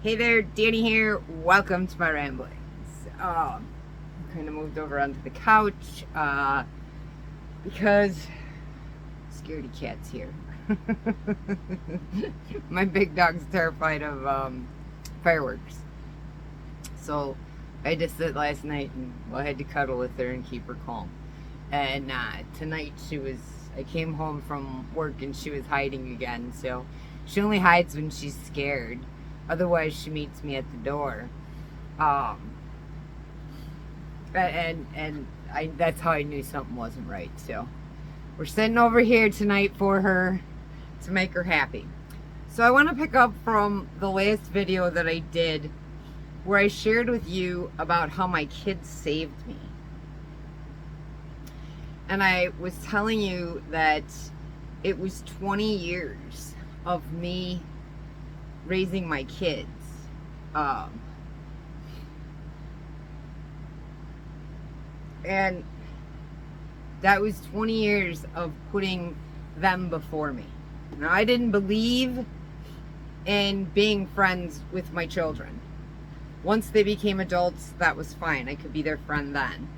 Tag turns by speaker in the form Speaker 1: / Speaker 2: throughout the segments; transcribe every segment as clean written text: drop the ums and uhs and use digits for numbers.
Speaker 1: Hey there, Danny here. Welcome to my ramblings. Kind of moved over onto the couch because scaredy cat's here. My big dog's terrified of fireworks. So I just sit last night and I had to cuddle with her and keep her calm. And tonight I came home from work and she was hiding again. So she only hides when she's scared. Otherwise, she meets me at the door. That's how I knew something wasn't right. So we're sitting over here tonight for her to make her happy. So I want to pick up from the last video that I did where I shared with you about how my kids saved me. And I was telling you that it was 20 years of me raising my kids. And that was 20 years of putting them before me. Now, I didn't believe in being friends with my children. Once they became adults, that was fine. I could be their friend then.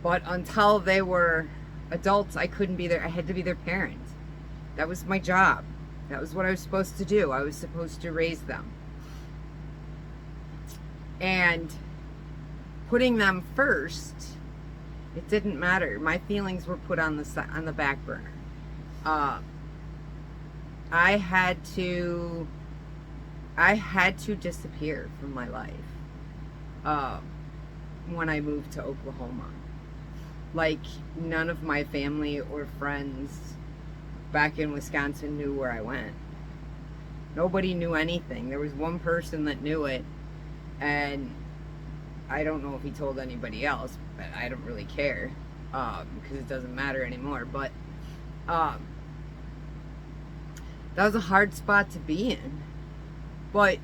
Speaker 1: But until they were adults, I couldn't be I had to be their parent. That was my job. That was what I was supposed to do. I was supposed to raise them. And putting them first, it didn't matter. My feelings were put on the back burner. I had to disappear from my life when I moved to Oklahoma. Like, none of my family or friends back in Wisconsin knew where I went. Nobody knew anything. There was one person that knew it, and I don't know if he told anybody else, but I don't really care because it doesn't matter anymore. But that was a hard spot to be in. But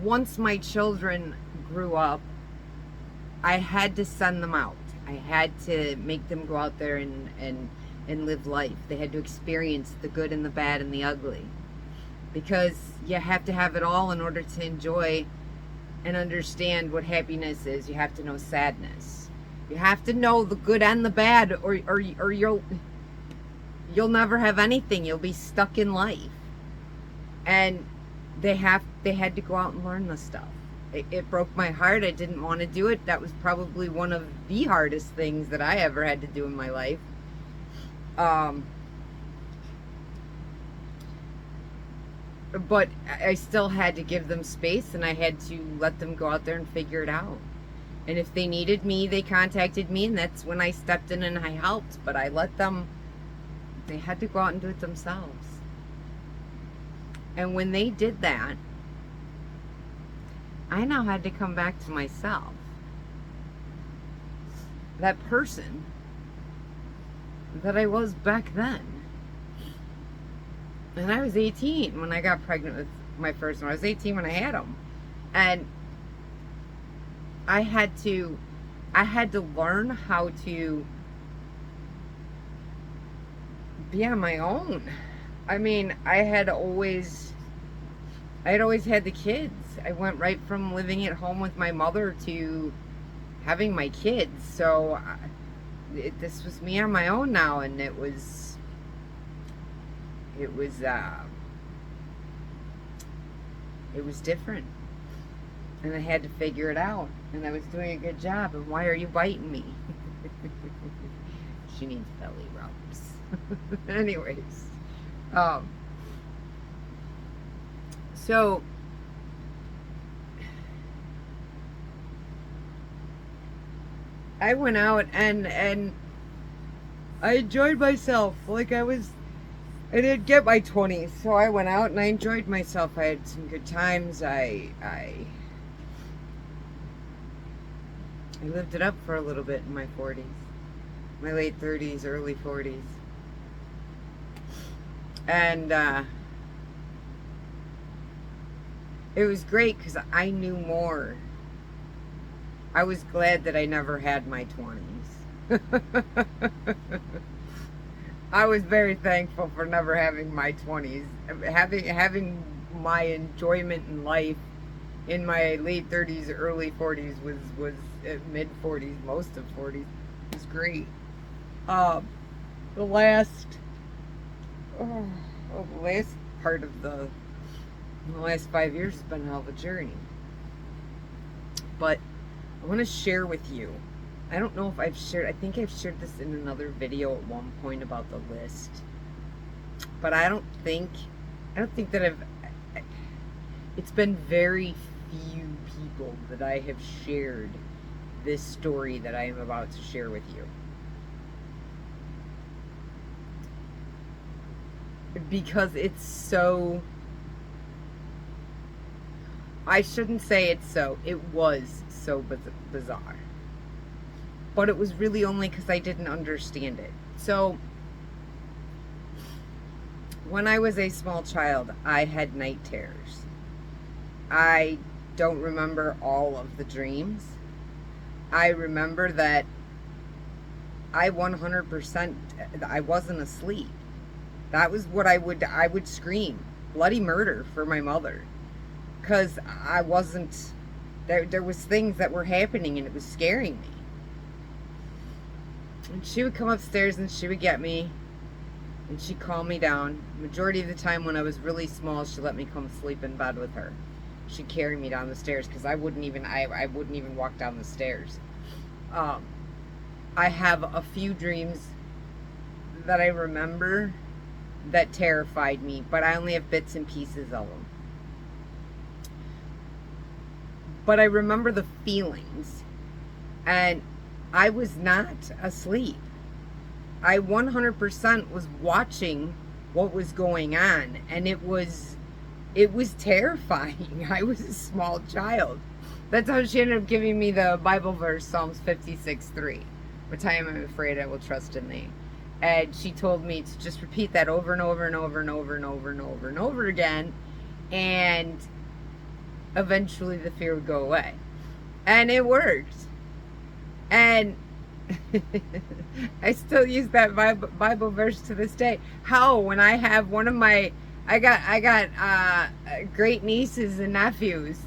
Speaker 1: once my children grew up, I had to send them out. I had to make them go out there and live life. They had to experience the good and the bad and the ugly. Because you have to have it all in order to enjoy and understand what happiness is. You have to know sadness. You have to know the good and the bad, or you'll never have anything. You'll be stuck in life. And they had to go out and learn this stuff. It broke my heart. I didn't want to do it. That was probably one of the hardest things that I ever had to do in my life. But I still had to give them space, and I had to let them go out there and figure it out. And if they needed me, they contacted me, and that's when I stepped in and I helped. But I let them, they had to go out and do it themselves. And when they did that, I now had to come back to myself. That person that I was back then. And I was 18 when I got pregnant with my first one. I was 18 when I had him. And I had to learn how to be on my own. I mean, I had always had the kids. I went right from living at home with my mother to having my kids. So this was me on my own now, and it was different. And I had to figure it out. And I was doing a good job. And why are you biting me? She needs belly rubs. Anyways. So I went out and I enjoyed myself. Like I didn't get my 20s, so I went out and I enjoyed myself. I had some good times. I lived it up for a little bit in my 40s, my late 30s, early 40s. And it was great because I knew more. I was glad that I never had my 20s. I was very thankful for never having my 20s. Having my enjoyment in life in my late 30s, early 40s was mid 40s, most of 40s was great. Um, the last oh, the last part of the last 5 years has been a hell of a journey. But I want to share with you. I don't know if I've shared. I think I've shared this in another video at one point about the list. But I don't think that I've. It's been very few people that I have shared this story that I am about to share with you. Because it's so. I shouldn't say it's so. It was so bizarre. But it was really only because I didn't understand it. So, when I was a small child, I had night terrors. I don't remember all of the dreams. I remember that I 100%, I wasn't asleep. That was what I would scream bloody murder for my mother. Because I wasn't, there was things that were happening and it was scaring me. And she would come upstairs and she would get me and she'd calm me down. Majority of the time when I was really small, she let me come sleep in bed with her. She'd carry me down the stairs because I wouldn't even walk down the stairs. I have a few dreams that I remember that terrified me, but I only have bits and pieces of them. But I remember the feelings, and I was not asleep. I 100% was watching what was going on, and it was terrifying. I was a small child. That's how she ended up giving me the Bible verse, Psalms 56:3. What time I'm afraid I will trust in thee. And she told me to just repeat that over and over and over and over and over and over and over again, and eventually the fear would go away. And it worked. And I still use that Bible verse to this day. How, when I have one of my, I got great nieces and nephews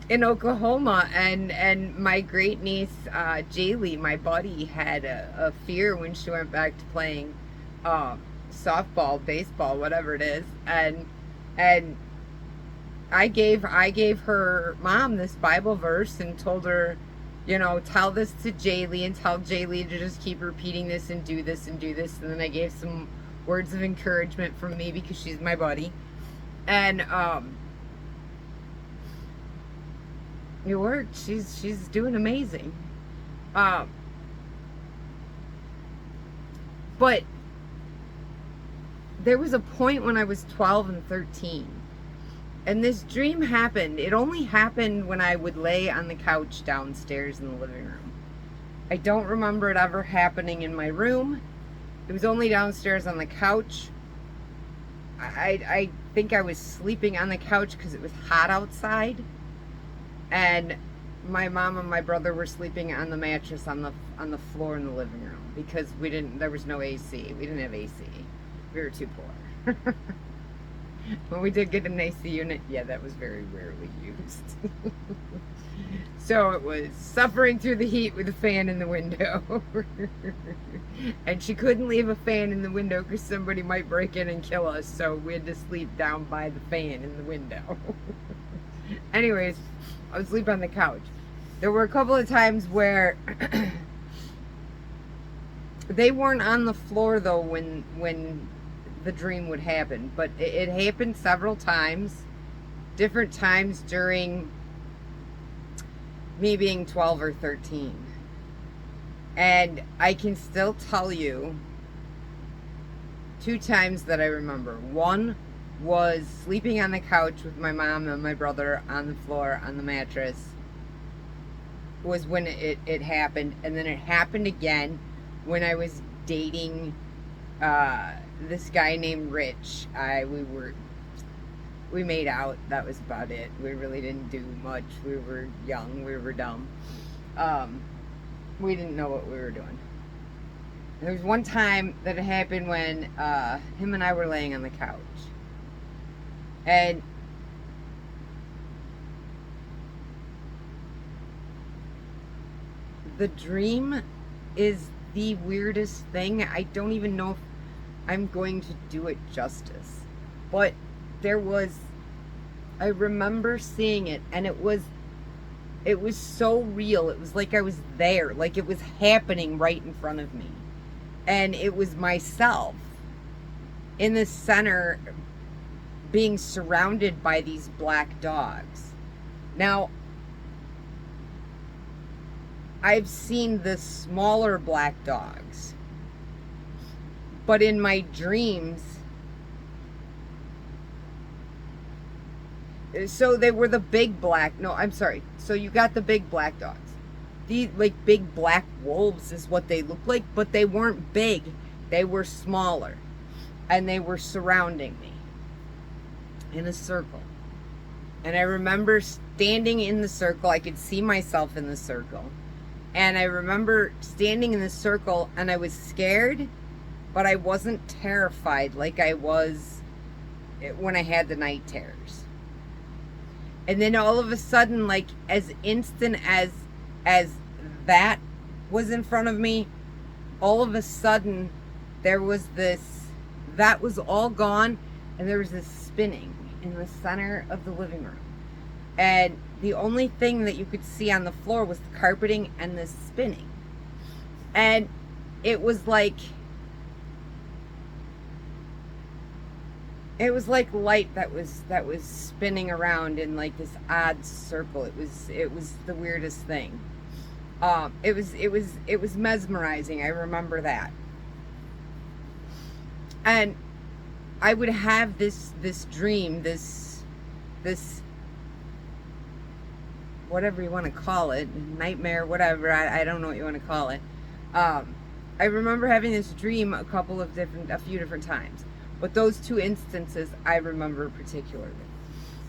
Speaker 1: in Oklahoma, and my great niece Jaylee, my buddy, had a fear when she went back to playing softball, baseball, whatever it is, and I gave her mom this Bible verse and told her, tell this to Jaylee and tell Jaylee to just keep repeating this and do this and do this. And then I gave some words of encouragement from me because she's my buddy. And it worked. She's doing amazing. But there was a point when I was 12 and 13. And this dream happened. It only happened when I would lay on the couch downstairs in the living room. I don't remember it ever happening in my room. It was only downstairs on the couch. I think I was sleeping on the couch because it was hot outside. And my mom and my brother were sleeping on the mattress on the floor in the living room because there was no AC. We didn't have AC. We were too poor. When we did get an AC unit, yeah, that was very rarely used. So it was suffering through the heat with a fan in the window. And she couldn't leave a fan in the window because somebody might break in and kill us, so we had to sleep down by the fan in the window. Anyways, I would sleep on the couch. There were a couple of times where they weren't on the floor though when the dream would happen, but it happened several times, different times during me being 12 or 13. And I can still tell you 2 times that I remember. One was sleeping on the couch with my mom and my brother on the floor on the mattress was when it happened. And then it happened again when I was dating this guy named Rich. We made out. That was about it. We really didn't do much. We were young. We were dumb. We didn't know what we were doing. There was one time that it happened when him and I were laying on the couch. And the dream is the weirdest thing. I don't even know if I'm going to do it justice. But I remember seeing it, and it was so real. It was like I was there, like it was happening right in front of me. And it was myself in the center being surrounded by these black dogs. Now, I've seen the smaller black dogs, but in my dreams, so they were the big black, no, I'm sorry. So you got the big black dogs. These like big black wolves is what they look like, but they weren't big. They were smaller, and they were surrounding me in a circle. And I remember standing in the circle. I could see myself in the circle. And I remember standing in the circle, and I was scared, but I wasn't terrified like I was when I had the night terrors. And then all of a sudden, like as instant as that was in front of me, all of a sudden there was that was all gone, and there was this spinning in the center of the living room. And the only thing that you could see on the floor was the carpeting and the spinning. And it was like light that was spinning around in like this odd circle. It was the weirdest thing. It was mesmerizing. I remember that. And I would have this dream, this whatever you want to call it, nightmare, whatever, I don't know what you want to call it. I remember having this dream a few different times, but those two instances I remember particularly.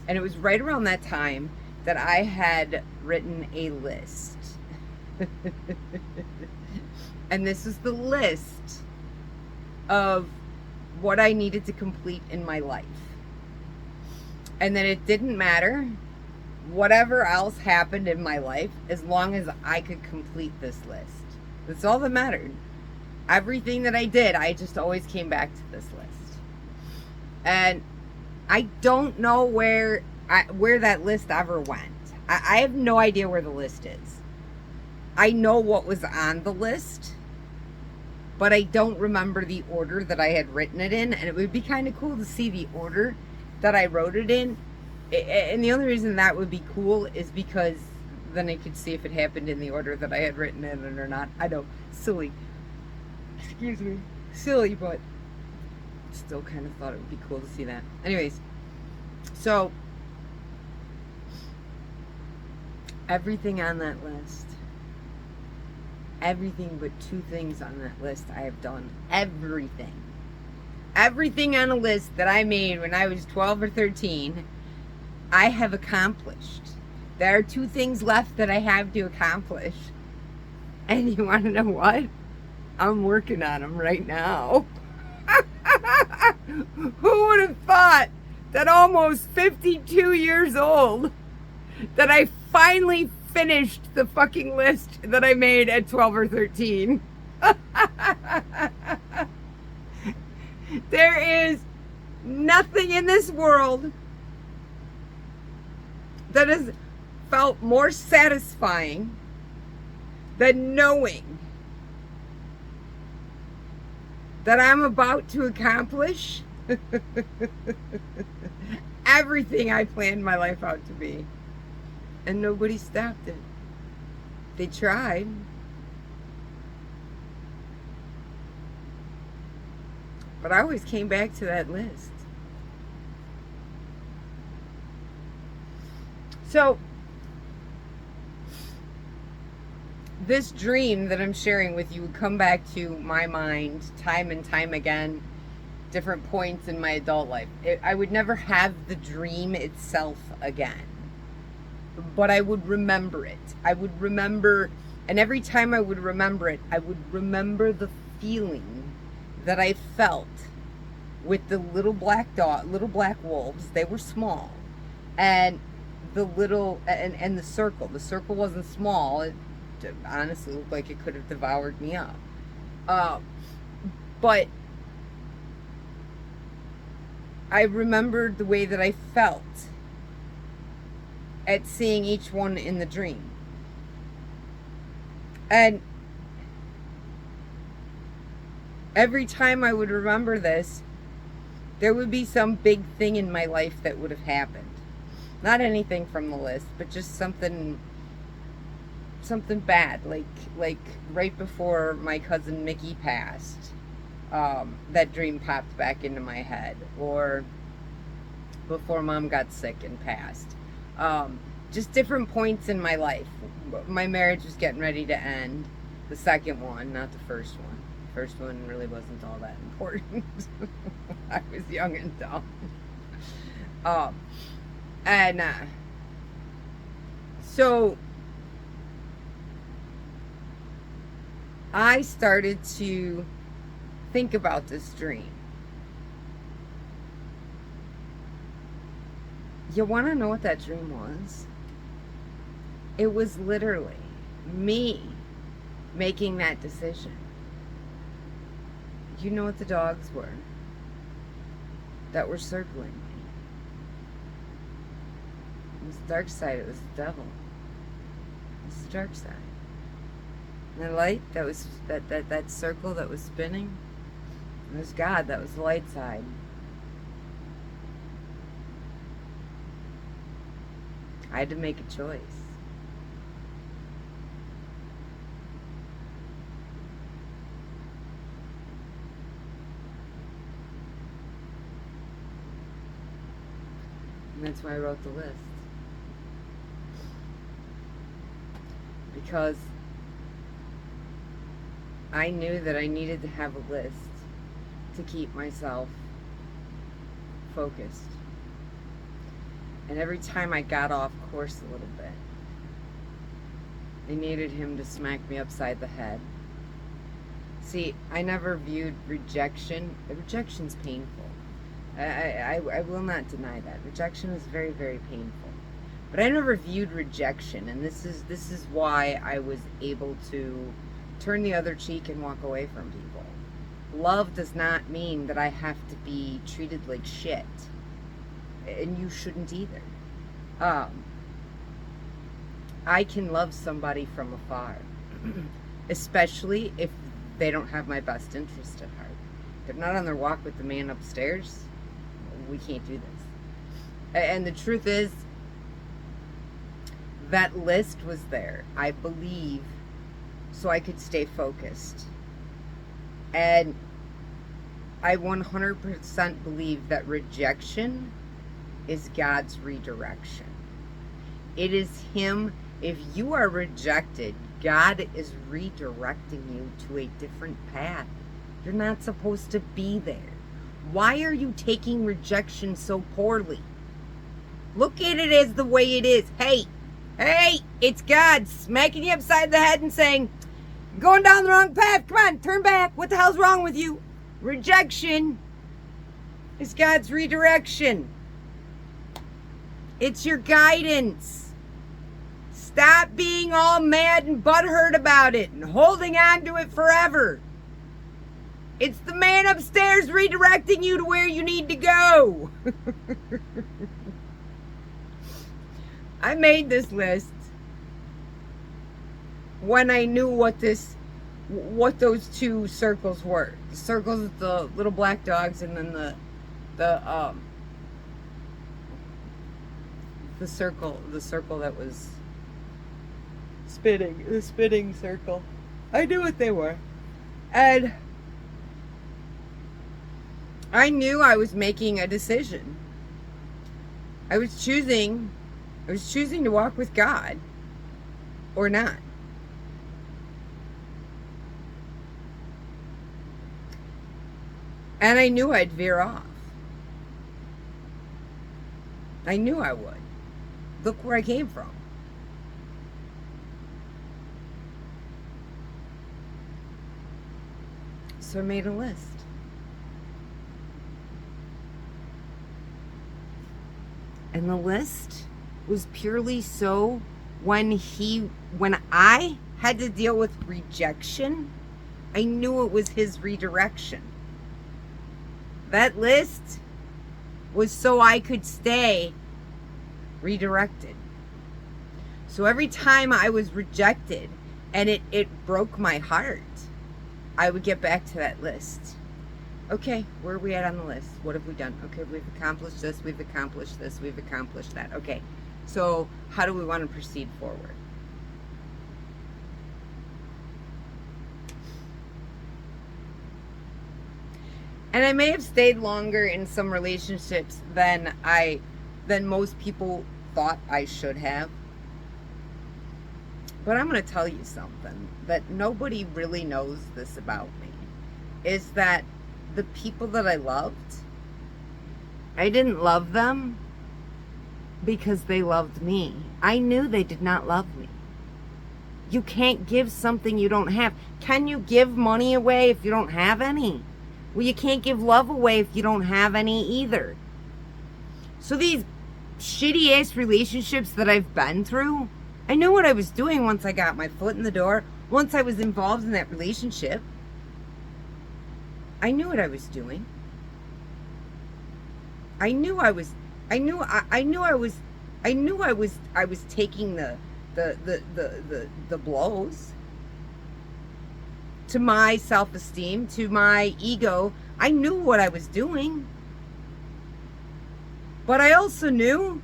Speaker 1: And it was right around that time that I had written a list. And this is the list of what I needed to complete in my life. And then it didn't matter whatever else happened in my life as long as I could complete this list. That's all that mattered. Everything that I did, I just always came back to this list. And I don't know where that list ever went. I have no idea where the list is. I know what was on the list, but I don't remember the order that I had written it in. And it would be kind of cool to see the order that I wrote it in. And the only reason that would be cool is because then I could see if it happened in the order that I had written in it or not. I know, silly. Excuse me. Silly, but still kind of thought it would be cool to see that. Anyways, so everything on that list, everything but two things on that list I have done. Everything. Everything on a list that I made when I was 12 or 13, I have accomplished. There are two things left that I have to accomplish. And you want to know what? I'm working on them right now. Who would have thought that almost 52 years old that I finally finished the fucking list that I made at 12 or 13? There is nothing in this world that has felt more satisfying than knowing that I'm about to accomplish everything I planned my life out to be. And nobody stopped it. They tried. But I always came back to that list. So, this dream that I'm sharing with you would come back to my mind time and time again, different points in my adult life. I would never have the dream itself again, but I would remember it. I would remember, and every time I would remember it, I would remember the feeling that I felt with the little black wolves. They were small, and the circle. The circle wasn't small. It honestly looked like it could have devoured me up. But I remembered the way that I felt at seeing each one in the dream. And every time I would remember this, there would be some big thing in my life that would have happened. Not anything from the list, but just something bad, like right before my cousin Mickey passed. That dream popped back into my head, or before Mom got sick and passed. Just different points in my life. My marriage was getting ready to end. The second one, not the first one. The first one really wasn't all that important. I was young and dumb. So I started to think about this dream. You want to know what that dream was? It was literally me making that decision. You know what the dogs were that were circling me? It was the dark side. It was the devil. It was the dark side. And the light, that was that circle that was spinning, it was God. That was the light side. I had to make a choice. And that's why I wrote the list. Because I knew that I needed to have a list to keep myself focused. And every time I got off course a little bit, I needed him to smack me upside the head. See, I never viewed rejection. Rejection's painful. I will not deny that. Rejection is very, very painful. But I never viewed rejection, and this is why I was able to turn the other cheek and walk away from people. Love does not mean that I have to be treated like shit. And you shouldn't either. I can love somebody from afar, especially if they don't have my best interest at heart. If they're not on their walk with the man upstairs, we can't do this. And the truth is, that list was there, I believe, so I could stay focused. And I 100% believe that rejection is God's redirection. It is Him. If you are rejected, God is redirecting you to a different path. You're not supposed to be there. Why are you taking rejection so poorly? Look at it as the way it is. Hey, it's God smacking you upside the head and saying, going down the wrong path. Come on, turn back. What the hell's wrong with you? Rejection is God's redirection. It's your guidance. Stop being all mad and butthurt about it and holding on to it forever. It's the man upstairs redirecting you to where you need to go. I made this list when I knew what those two circles were. The circles with the little black dogs, and then the circle that was spinning, the spinning circle. I knew what they were. And I knew I was making a decision. I was choosing to walk with God or not. And I knew I'd veer off. I knew I would. Look where I came from. So I made a list. And the list was purely so when I had to deal with rejection, I knew it was his redirection. That list was so I could stay redirected. So every time I was rejected and it broke my heart, I would get back to that list. Okay, where are we at on the list? What have we done? Okay, we've accomplished this, we've accomplished this, we've accomplished that. Okay, so how do we want to proceed forward? And I may have stayed longer in some relationships than most people thought I should have. But I'm going to tell you something that nobody really knows this about me, is that the people that I loved, I didn't love them because they loved me. I knew they did not love me. You can't give something you don't have. Can you give money away if you don't have any? Well, you can't give love away if you don't have any either. So these shitty ass relationships that I've been through, I knew what I was doing once I got my foot in the door. Once I was involved in that relationship, I knew what I was doing. I knew I was taking the blows to my self-esteem, to my ego. I knew what I was doing. But I also knew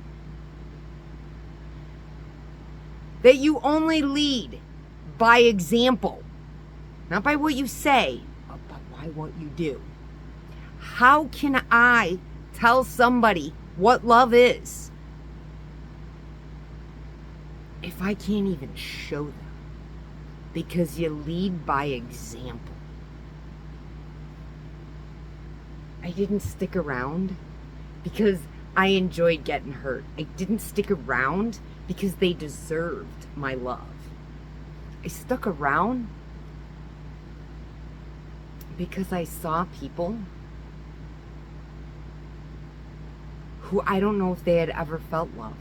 Speaker 1: that you only lead by example, not by what you say, but by what you do. How can I tell somebody what love is if I can't even show them? Because you lead by example. I didn't stick around because I enjoyed getting hurt. I didn't stick around because they deserved my love. I stuck around because I saw people who I don't know if they had ever felt love.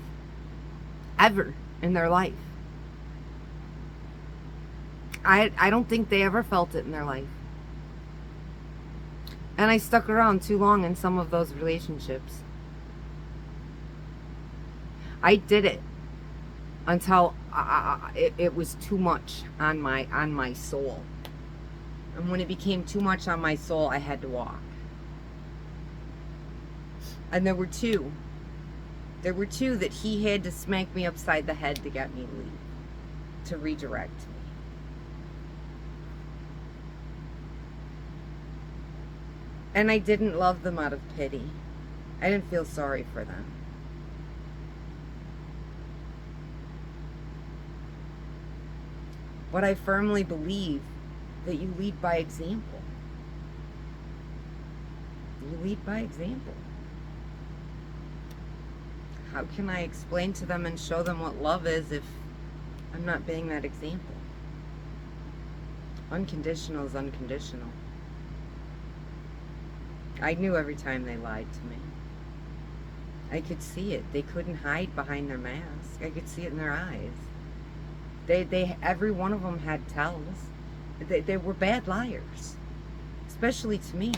Speaker 1: Ever in their life. I don't think they ever felt it in their life. And I stuck around too long in some of those relationships. I did it until it was too much on my soul. And when it became too much on my soul, I had to walk. And there were two. There were two that he had to smack me upside the head to get me to leave, to redirect me. And I didn't love them out of pity. I didn't feel sorry for them. But I firmly believe that you lead by example. You lead by example. How can I explain to them and show them what love is if I'm not being that example? Unconditional is unconditional. I knew every time they lied to me. I could see it. They couldn't hide behind their mask. I could see it in their eyes. They every one of them had tells. They were bad liars, especially to me.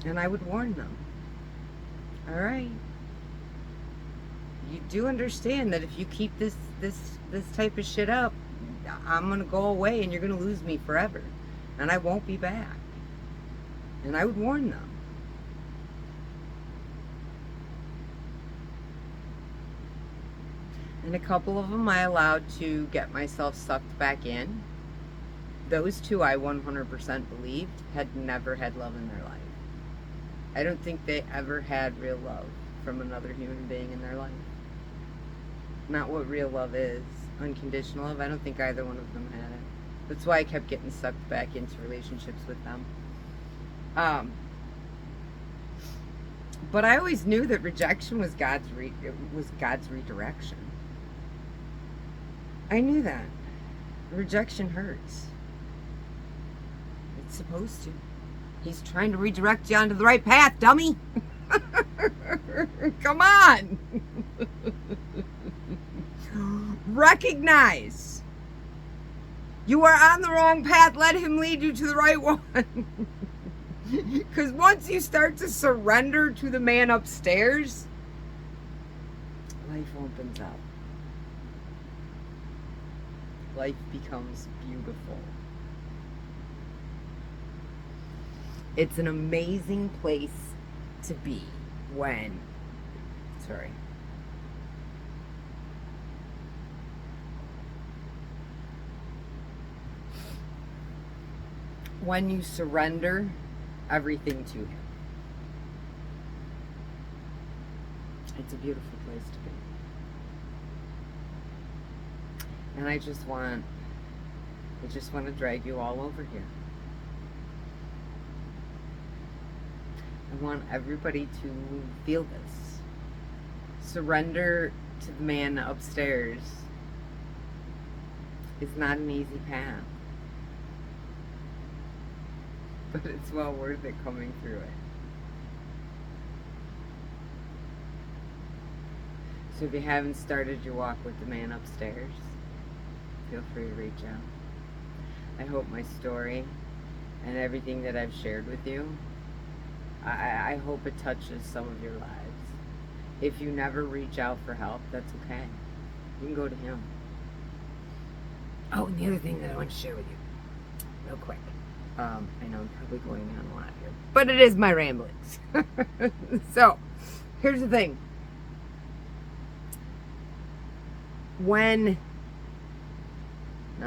Speaker 1: And I would warn them. All right. You do understand that if you keep this type of shit up, I'm gonna go away and you're gonna lose me forever, and I won't be back. And I would warn them. And a couple of them I allowed to get myself sucked back in. Those two I 100% believed had never had love in their life. I don't think they ever had real love from another human being in their life. Not what real love is. Unconditional love, I don't think either one of them had it. That's why I kept getting sucked back into relationships with them. But I always knew that rejection was God's redirection. I knew that. Rejection hurts. supposed to. He's trying to redirect you onto the right path, dummy. Come on. Recognize you are on the wrong path. Let him lead you to the right one. Because once you start to surrender to the man upstairs, life opens up. Life becomes beautiful. It's an amazing place to be when you surrender everything to him. It's a beautiful place to be. And I just want to drag you all over here. I want everybody to feel this. Surrender to the man upstairs is not an easy path. But it's well worth it coming through it. So if you haven't started your walk with the man upstairs, feel free to reach out. I hope my story and everything that I've shared with you, I hope it touches some of your lives. If you never reach out for help, that's okay. You can go to him. Oh, and the other thing that I want to share with you, real quick. I know I'm probably going on a lot here, but it is my ramblings. So, here's the thing. Now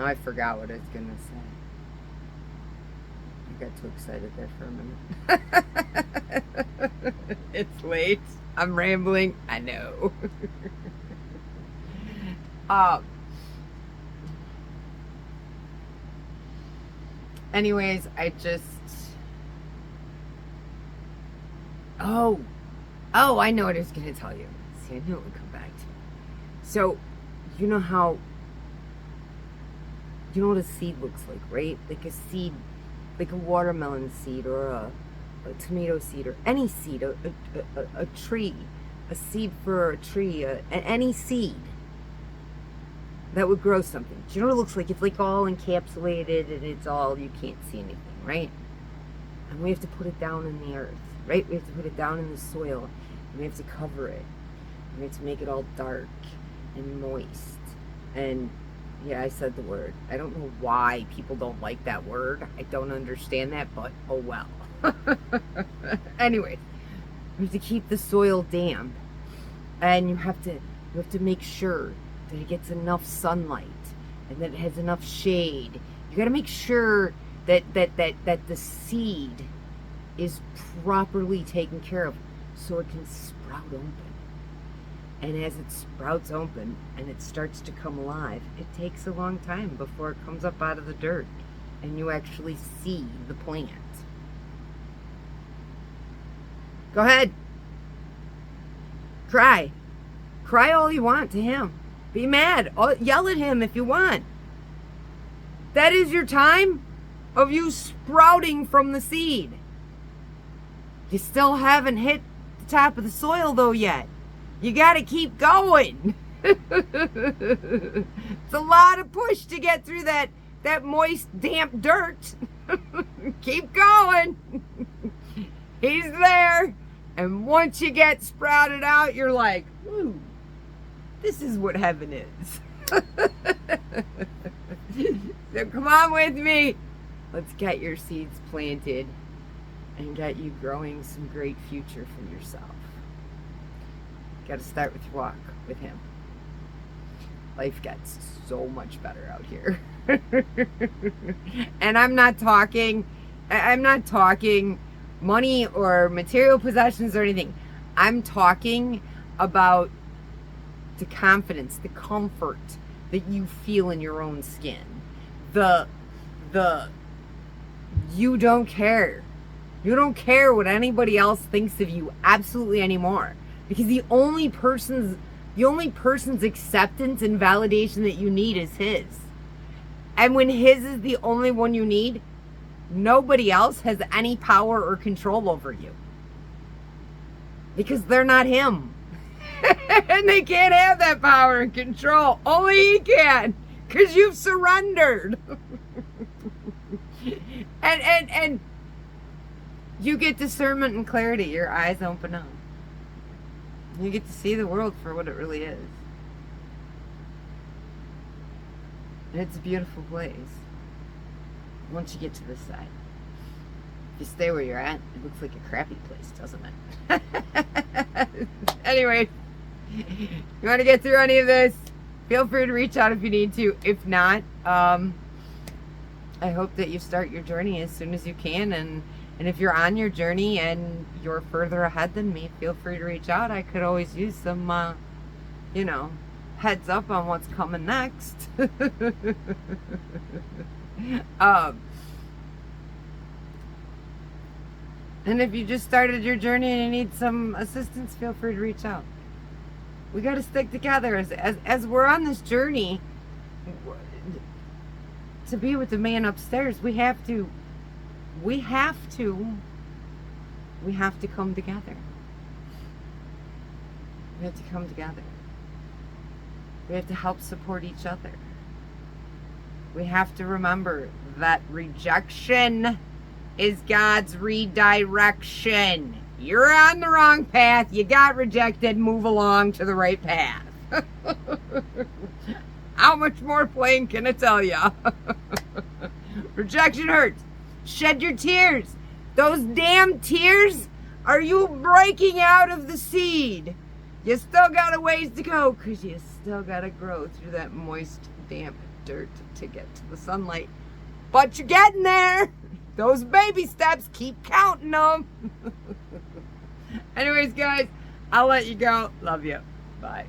Speaker 1: I forgot what I was going to say. I got too excited there for a minute. It's late. I'm rambling. I know. Anyways, Oh, I know what I was going to tell you. See, I knew it would come back to me. So, you know what a seed looks like, right? Like a seed, like a watermelon seed or a tomato seed or any seed, a tree, a seed for a tree, any seed that would grow something. Do you know what it looks like? It's like all encapsulated and it's all, you can't see anything, right? And we have to put it down in the earth, right? We have to put it down in the soil. And we have to cover it. And we have to make it all dark and moist. And yeah, I said the word. I don't know why people don't like that word. I don't understand that, but oh well. Anyway, you have to keep the soil damp. And you have to make sure that it gets enough sunlight and that it has enough shade. You got to make sure that the seed is properly taken care of so it can sprout open. And as it sprouts open and it starts to come alive, it takes a long time before it comes up out of the dirt and you actually see the plant. Go ahead. Cry. Cry all you want to him. Be mad. Yell at him if you want. That is your time of you sprouting from the seed. You still haven't hit the top of the soil though yet. You got to keep going. It's a lot of push to get through that moist, damp dirt. Keep going. He's there. And once you get sprouted out, you're like, ooh, this is what heaven is. So come on with me. Let's get your seeds planted and get you growing some great future for yourself. Got to start with your walk with him. Life gets so much better out here. And I'm not talking money or material possessions or anything. I'm talking about the confidence, the comfort that you feel in your own skin. You don't care. You don't care what anybody else thinks of you absolutely anymore. Because the only person's acceptance and validation that you need is his. And when his is the only one you need, Nobody else has any power or control over you. Because they're not him. And they can't have that power and control. Only he can. Because you've surrendered. and you get discernment and clarity. Your eyes open up. You get to see the world for what it really is. And it's a beautiful place. Once you get to this side. If you stay where you're at, it looks like a crappy place, doesn't it? Anyway, you want to get through any of this, feel free to reach out if you need to. If not, I hope that you start your journey as soon as you can. And if you're on your journey and you're further ahead than me, feel free to reach out. I could always use some, heads up on what's coming next. And if you just started your journey and you need some assistance, feel free to reach out. We got to stick together as we're on this journey to be with the man upstairs. We have to come together. We have to come together. We have to help support each other. We have to remember that rejection is God's redirection. You're on the wrong path. You got rejected. Move along to the right path. How much more plain can I tell you? Rejection hurts. Shed your tears. Those damn tears are you breaking out of the seed. You still got a ways to go because you still got to grow through that moist, damp dirt to get to the sunlight. But you're getting there. Those baby steps, keep counting them. Anyways, guys, I'll let you go. Love you. Bye.